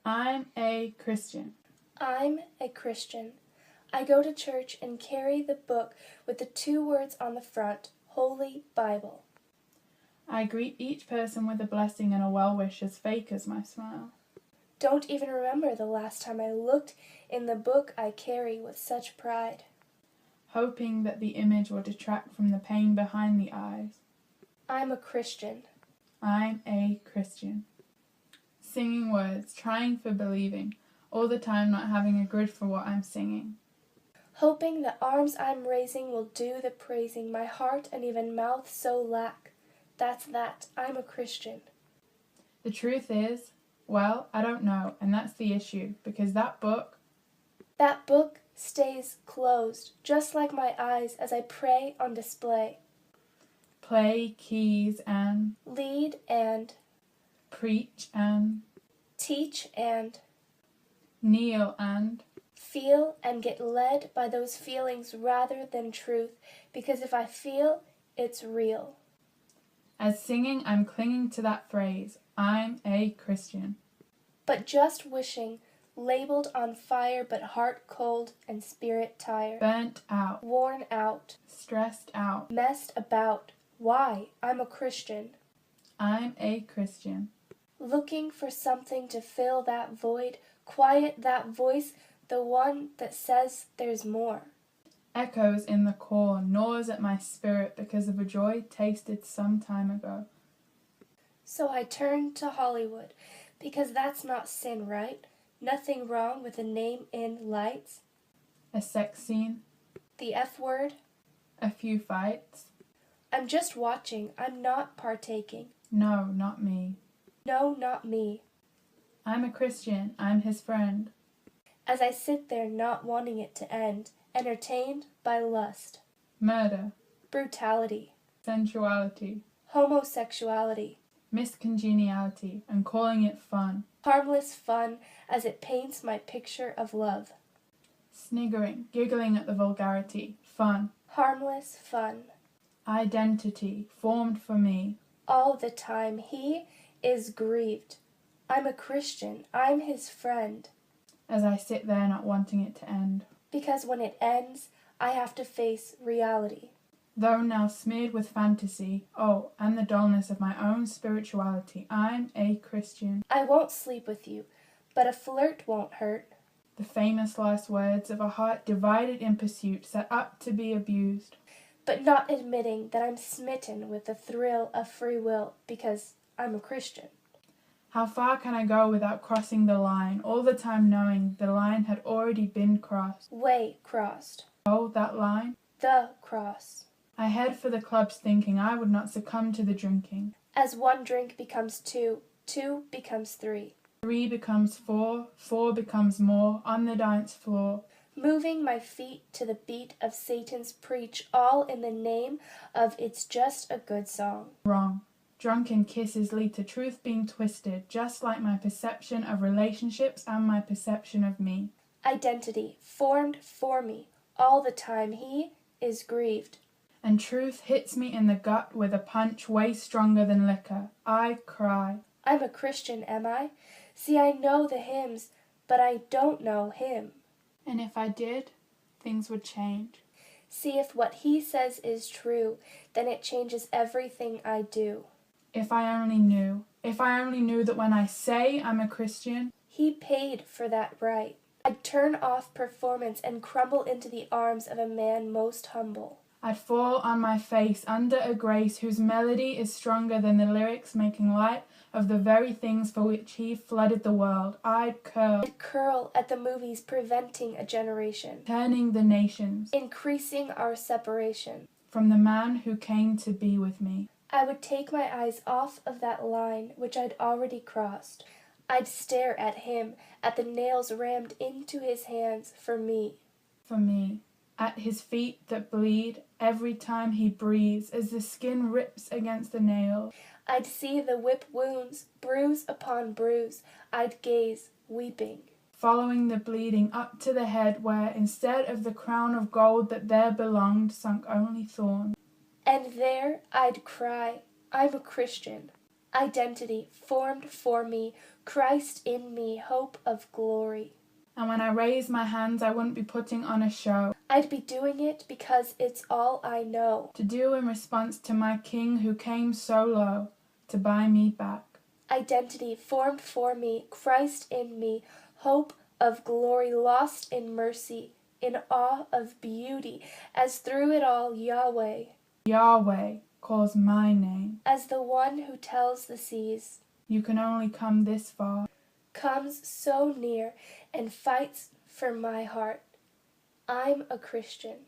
I'm a Christian. I'm a Christian. I go to church and carry the book with the 2 words on the front, Holy Bible. I greet each person with a blessing and a well-wish as fake as my smile. Don't even remember the last time I looked in the book I carry with such pride. Hoping that the image will detract from the pain behind the eyes. I'm a Christian. I'm a Christian. Singing words, trying for believing, all the time not having a grid for what I'm singing. Hoping the arms I'm raising will do the praising my heart and even mouth so lack. That's that. I'm a Christian. The truth is, well, I don't know, and that's the issue, because that book stays closed, just like my eyes as I pray on display. Play, keys, and lead and preach, and teach and kneel, and feel and get led by those feelings rather than truth, because if I feel, it's real. As singing, I'm clinging to that phrase, I'm a Christian. But just wishing, labeled on fire but heart cold and spirit tired. Burnt out. Worn out. Stressed out. Messed about. Why? I'm a Christian. I'm a Christian. Looking for something to fill that void, quiet that voice, the one that says there's more. Echoes in the core, gnaws at my spirit because of a joy tasted some time ago. So I turned to Hollywood, because that's not sin, right? Nothing wrong with a name in lights. A sex scene. The F word. A few fights. I'm just watching, I'm not partaking. No, not me. No, not me. I'm a Christian, I'm his friend. As I sit there not wanting it to end, entertained by lust. Murder. Brutality. Sensuality. Homosexuality. Miscongeniality, and calling it fun. Harmless fun as it paints my picture of love. Sniggering, giggling at the vulgarity. Fun. Harmless fun. Identity, formed for me. All the time he is grieved. I'm a Christian, I'm his friend. As I sit there not wanting it to end. Because when it ends, I have to face reality. Though now smeared with fantasy, oh, and the dullness of my own spirituality, I'm a Christian. I won't sleep with you, but a flirt won't hurt. The famous last words of a heart divided in pursuit, set up to be abused. But not admitting that I'm smitten with the thrill of free will because I'm a Christian. How far can I go without crossing the line, all the time knowing the line had already been crossed? Way crossed. Oh, that line? The cross. I head for the clubs thinking I would not succumb to the drinking. As 1 drink becomes 2, 2 becomes 3. 3 becomes 4, 4 becomes more, on the dance floor. Moving my feet to the beat of Satan's preach, all in the name of it's just a good song. Wrong. Drunken kisses lead to truth being twisted, just like my perception of relationships and my perception of me. Identity, formed for me, all the time he is grieved. And truth hits me in the gut with a punch way stronger than liquor. I cry. I'm a Christian, am I? See, I know the hymns, but I don't know him. And if I did, things would change. See, if what he says is true, then it changes everything I do. If I only knew that when I say I'm a Christian, he paid for that right. I'd turn off performance and crumble into the arms of a man most humble. I'd fall on my face under a grace whose melody is stronger than the lyrics making light of the very things for which he flooded the world. I'd curl at the movies preventing a generation, turning the nations, increasing our separation from the man who came to be with me. I would take my eyes off of that line which I'd already crossed. I'd stare at him, at the nails rammed into his hands for me. For me. At his feet that bleed every time he breathes as the skin rips against the nail. I'd see the whip wounds, bruise upon bruise. I'd gaze, weeping. Following the bleeding up to the head where, instead of the crown of gold that there belonged, sunk only thorns. And there I'd cry, I'm a Christian. Identity formed for me, Christ in me, hope of glory. And when I raise my hands, I wouldn't be putting on a show. I'd be doing it because it's all I know. To do in response to my King who came so low to buy me back. Identity formed for me, Christ in me, hope of glory, lost in mercy, in awe of beauty, as through it all Yahweh. Yahweh calls my name. As the one who tells the seas, You can only come this far. comes so near and fights for my heart. I'm a Christian.